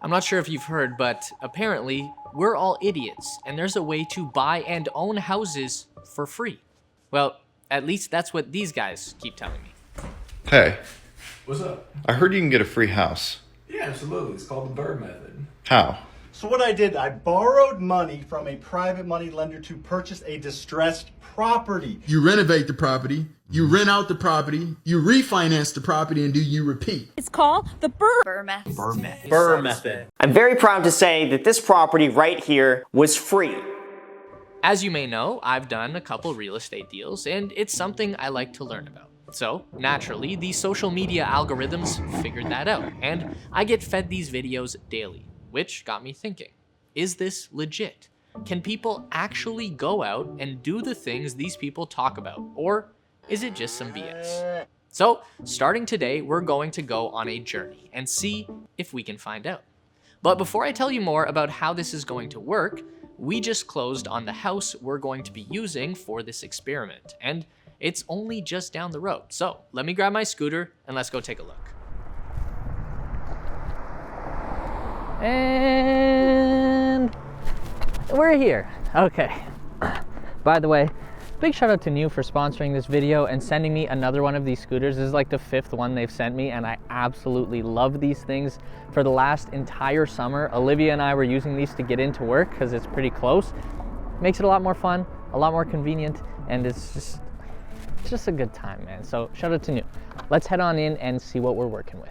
I'm not sure if you've heard, but apparently we're all idiots and there's a way to buy and own houses for free. Well, at least that's what these guys keep telling me. Hey, What's up? I heard you can get a free house. Yeah, absolutely. It's called the BRRRRR method. How? So what I did, I borrowed money from a private money lender to purchase a distressed property. You renovate the property, you rent out the property, you refinance the property, and do you repeat? It's called the BRRRRR method. BRRRRR method. I'm very proud to say that this property right here was free. As you may know, I've done a couple real estate deals and it's something I like to learn about. So, naturally, the social media algorithms figured that out, and I get fed these videos daily, which got me thinking, is this legit? Can people actually go out and do the things these people talk about, or is it just some BS? So, starting today, we're going to go on a journey and see if we can find out. But before I tell you more about how this is going to work, we just closed on the house we're going to be using for this experiment, and it's only just down the road. So let me grab my scooter and let's go take a look. And we're here. Okay. By the way, big shout out to New for sponsoring this video and sending me another one of these scooters. This is like the 5th one they've sent me, and I absolutely love these things. For the last entire summer, Olivia and I were using these to get into work because it's pretty close. Makes it a lot more fun, a lot more convenient, and it's just a good time, man. So shout out to New. Let's head on in and see what we're working with.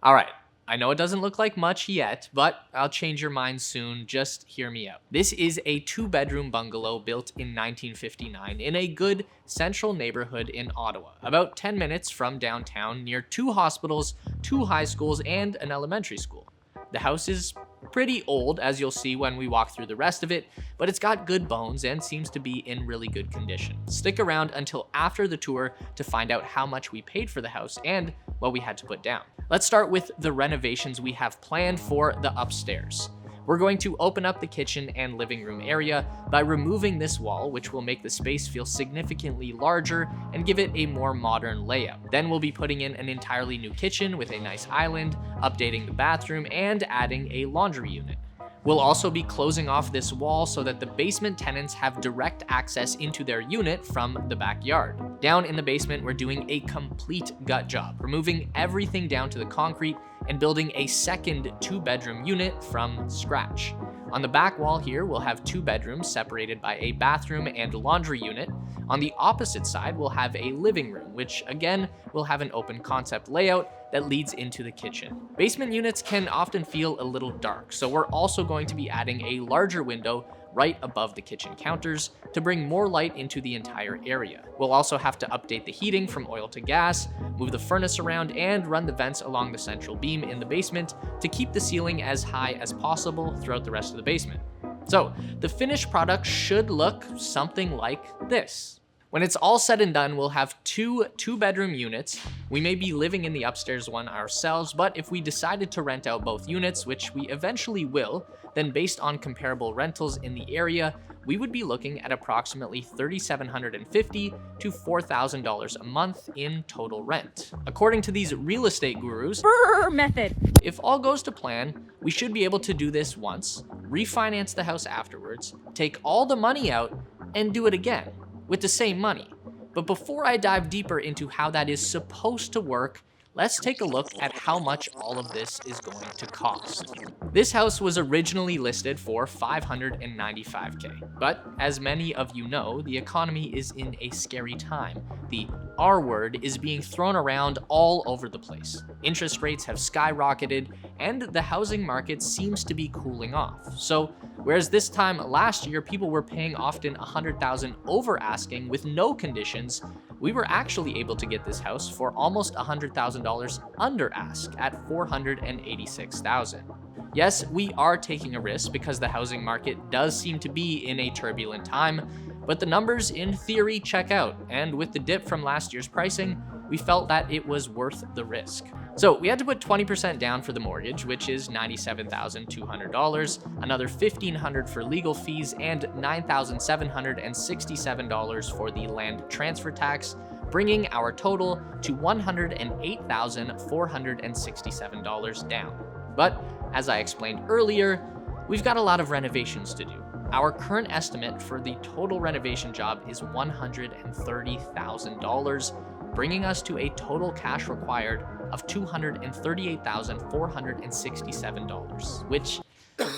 All right. I know it doesn't look like much yet, but I'll change your mind soon. Just hear me out. This is a 2-bedroom bungalow built in 1959 in a good central neighborhood in Ottawa, about 10 minutes from downtown, near 2 hospitals, 2 high schools, and an elementary school. The house is pretty old, as you'll see when we walk through the rest of it, but it's got good bones and seems to be in really good condition. Stick around until after the tour to find out how much we paid for the house and what we had to put down. Let's start with the renovations we have planned for the upstairs. We're going to open up the kitchen and living room area by removing this wall, which will make the space feel significantly larger and give it a more modern layout. Then we'll be putting in an entirely new kitchen with a nice island, updating the bathroom, and adding a laundry unit. We'll also be closing off this wall so that the basement tenants have direct access into their unit from the backyard. Down in the basement, we're doing a complete gut job, removing everything down to the concrete and building a second 2-bedroom unit from scratch. On the back wall here, we'll have 2 bedrooms separated by a bathroom and laundry unit. On the opposite side, we'll have a living room, which again, will have an open concept layout that leads into the kitchen. Basement units can often feel a little dark, so we're also going to be adding a larger window right above the kitchen counters to bring more light into the entire area. We'll also have to update the heating from oil to gas, move the furnace around, and run the vents along the central beam in the basement to keep the ceiling as high as possible throughout the rest of the basement. So the finished product should look something like this. When it's all said and done, we'll have 2 2-bedroom units. We may be living in the upstairs one ourselves, but if we decided to rent out both units, which we eventually will, then based on comparable rentals in the area, we would be looking at approximately $3,750 to $4,000 a month in total rent. According to these real estate gurus, BRRRRR method. if all goes to plan, we should be able to do this once, refinance the house afterwards, take all the money out, and do it again with the same money. But before I dive deeper into how that is supposed to work, let's take a look at how much all of this is going to cost. This house was originally listed for $595K, but as many of you know, the economy is in a scary time. The R word is being thrown around all over the place. Interest rates have skyrocketed, and the housing market seems to be cooling off. So, whereas this time last year, people were paying often $100,000 over asking with no conditions, we were actually able to get this house for almost $100,000 under ask at $486,000. Yes, we are taking a risk because the housing market does seem to be in a turbulent time, but the numbers in theory check out, and with the dip from last year's pricing, we felt that it was worth the risk. So we had to put 20% down for the mortgage, which is $97,200, another $1,500 for legal fees, and $9,767 for the land transfer tax, bringing our total to $108,467 down. But as I explained earlier, we've got a lot of renovations to do. Our current estimate for the total renovation job is $130,000, bringing us to a total cash required of $238,467, which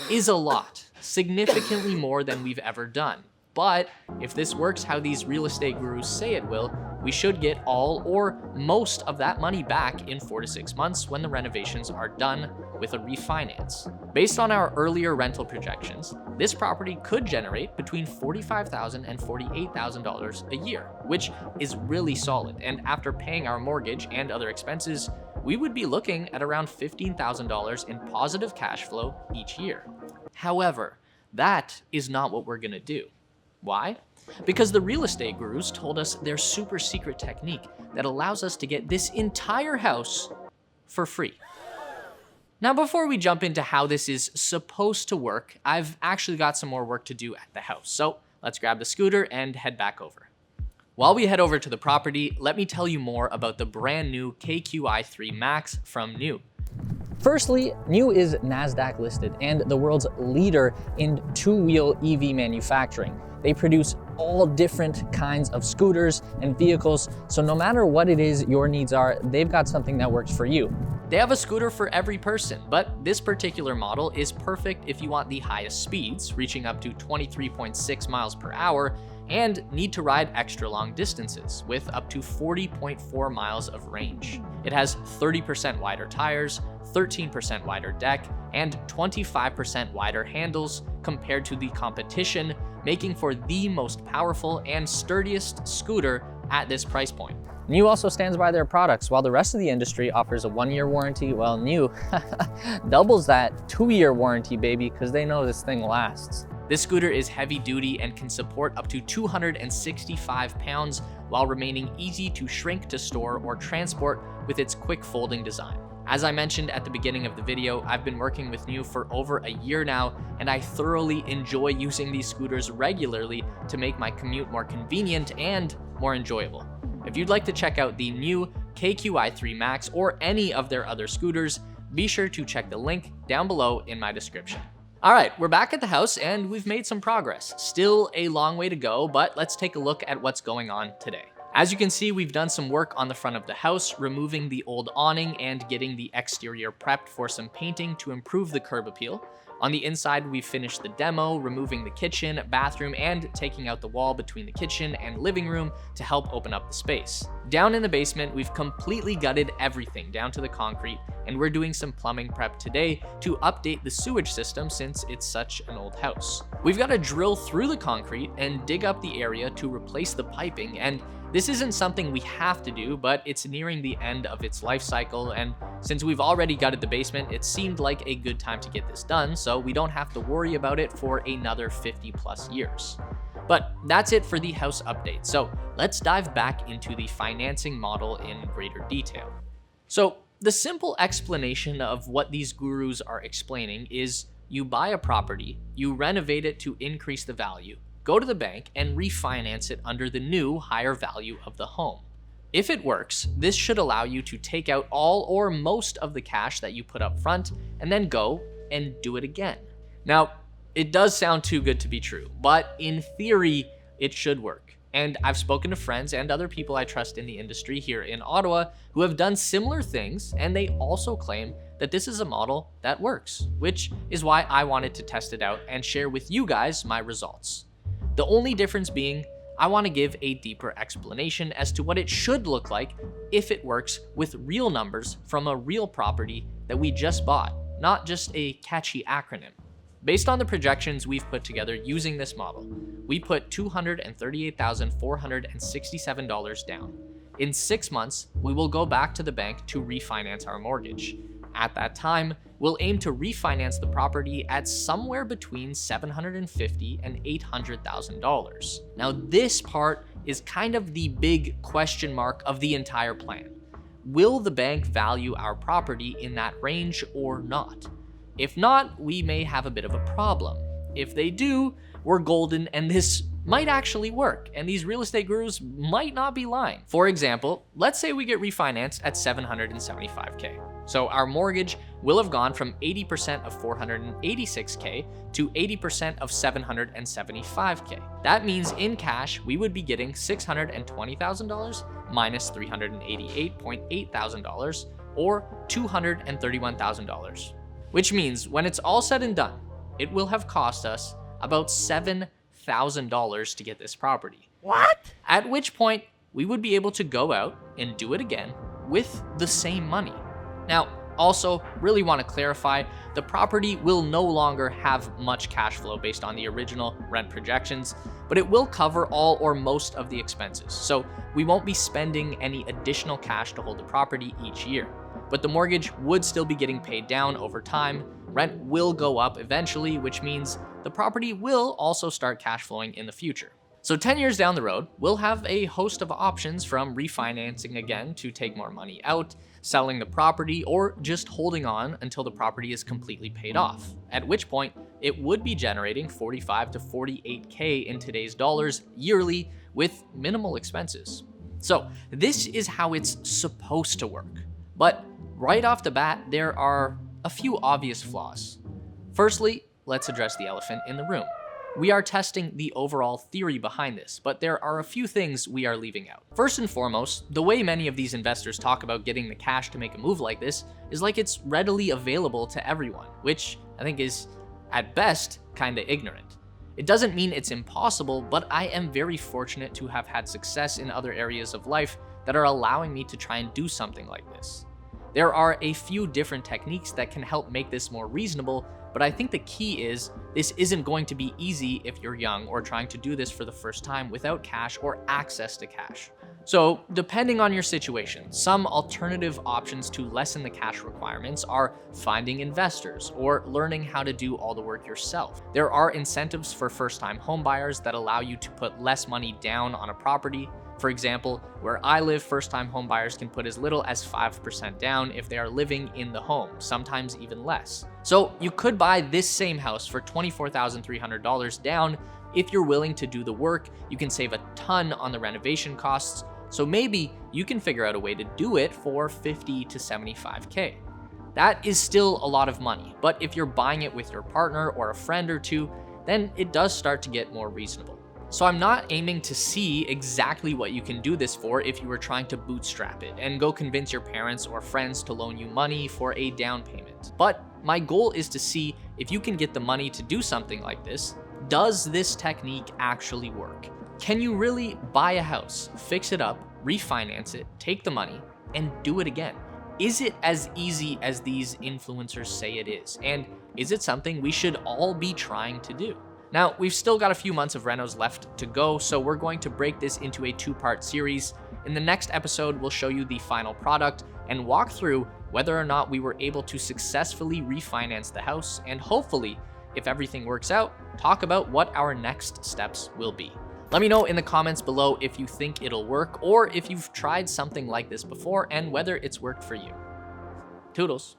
is a lot, significantly more than we've ever done. But if this works how these real estate gurus say it will, we should get all or most of that money back in 4 to 6 months when the renovations are done with a refinance. Based on our earlier rental projections, this property could generate between $45,000 and $48,000 a year, which is really solid. And after paying our mortgage and other expenses, we would be looking at around $15,000 in positive cash flow each year. However, that is not what we're gonna do. Why? Because the real estate gurus told us their super secret technique that allows us to get this entire house for free. Now, before we jump into how this is supposed to work, I've actually got some more work to do at the house. So let's grab the scooter and head back over. While we head over to the property, let me tell you more about the brand new KQi3 Max from New. Firstly, New is NASDAQ listed and the world's leader in two-wheel EV manufacturing. They produce all different kinds of scooters and vehicles, so no matter what it is your needs are, they've got something that works for you. They have a scooter for every person, but this particular model is perfect if you want the highest speeds, reaching up to 23.6 miles per hour, and need to ride extra long distances with up to 40.4 miles of range. It has 30% wider tires, 13% wider deck, and 25% wider handles compared to the competition, making for the most powerful and sturdiest scooter at this price point. New also stands by their products. While the rest of the industry offers a 1-year warranty, well, New doubles that 2-year warranty, baby, because they know this thing lasts. This scooter is heavy duty and can support up to 265 pounds while remaining easy to shrink to store or transport with its quick folding design. As I mentioned at the beginning of the video, I've been working with New for over a year now, and I thoroughly enjoy using these scooters regularly to make my commute more convenient and more enjoyable. If you'd like to check out the new KQi3 Max or any of their other scooters, be sure to check the link down below in my description. All right, we're back at the house and we've made some progress. Still a long way to go, but let's take a look at what's going on today. As you can see, we've done some work on the front of the house, removing the old awning and getting the exterior prepped for some painting to improve the curb appeal. On the inside, we've finished the demo, removing the kitchen, bathroom, and taking out the wall between the kitchen and living room to help open up the space. Down in the basement, we've completely gutted everything down to the concrete, and we're doing some plumbing prep today to update the sewage system since it's such an old house. We've got to drill through the concrete and dig up the area to replace the piping, and this isn't something we have to do, but it's nearing the end of its life cycle, and since we've already gutted the basement, it seemed like a good time to get this done so we don't have to worry about it for another 50+ years. But that's it for the house update, so let's dive back into the financing model in greater detail. So the simple explanation of what these gurus are explaining is you buy a property, you renovate it to increase the value, go to the bank and refinance it under the new higher value of the home. If it works, this should allow you to take out all or most of the cash that you put up front and then go and do it again. Now, it does sound too good to be true, but in theory, it should work. And I've spoken to friends and other people I trust in the industry here in Ottawa who have done similar things, and they also claim that this is a model that works, which is why I wanted to test it out and share with you guys my results. The only difference being, I want to give a deeper explanation as to what it should look like if it works with real numbers from a real property that we just bought, not just a catchy acronym. Based on the projections we've put together using this model, we put $238,467 down. In 6 months, we will go back to the bank to refinance our mortgage. At that time, we'll aim to refinance the property at somewhere between $750,000 and $800,000. Now, this part is kind of the big question mark of the entire plan. Will the bank value our property in that range or not? If not, we may have a bit of a problem. If they do, we're golden and this might actually work, and these real estate gurus might not be lying. For example, let's say we get refinanced at $775K. So our mortgage will have gone from 80% of $486K to 80% of $775K. That means in cash, we would be getting $620,000 minus $388,800 or $231,000. Which means when it's all said and done, it will have cost us about $7,000 to get this property. What? At which point, we would be able to go out and do it again with the same money. Now, also, really want to clarify, the property will no longer have much cash flow based on the original rent projections, but it will cover all or most of the expenses. So we won't be spending any additional cash to hold the property each year. But the mortgage would still be getting paid down over time. Rent will go up eventually, which means the property will also start cash flowing in the future. So 10 years down the road, we'll have a host of options from refinancing again to take more money out, selling the property, or just holding on until the property is completely paid off, at which point it would be generating 45 to 48K in today's dollars yearly with minimal expenses. So this is how it's supposed to work. But right off the bat, there are a few obvious flaws. Firstly, let's address the elephant in the room. We are testing the overall theory behind this, but there are a few things we are leaving out. First and foremost, the way many of these investors talk about getting the cash to make a move like this is like it's readily available to everyone, which I think is, at best, kinda ignorant. It doesn't mean it's impossible, but I am very fortunate to have had success in other areas of life that are allowing me to try and do something like this. There are a few different techniques that can help make this more reasonable, but I think the key is this isn't going to be easy if you're young or trying to do this for the first time without cash or access to cash. So, depending on your situation, some alternative options to lessen the cash requirements are finding investors or learning how to do all the work yourself. There are incentives for first-time homebuyers that allow you to put less money down on a property. For example, where I live, first-time homebuyers can put as little as 5% down if they are living in the home, sometimes even less. So you could buy this same house for $24,300 down. If you're willing to do the work, you can save a ton on the renovation costs. So maybe you can figure out a way to do it for 50 to 75K. That is still a lot of money, but if you're buying it with your partner or a friend or two, then it does start to get more reasonable. So I'm not aiming to see exactly what you can do this for if you were trying to bootstrap it and go convince your parents or friends to loan you money for a down payment. But my goal is to see if you can get the money to do something like this. Does this technique actually work? Can you really buy a house, fix it up, refinance it, take the money, and do it again? Is it as easy as these influencers say it is? And is it something we should all be trying to do? Now, we've still got a few months of renos left to go, so we're going to break this into a two-part series. In the next episode, we'll show you the final product and walk through whether or not we were able to successfully refinance the house, and hopefully, if everything works out, talk about what our next steps will be. Let me know in the comments below if you think it'll work, or if you've tried something like this before and whether it's worked for you. Toodles.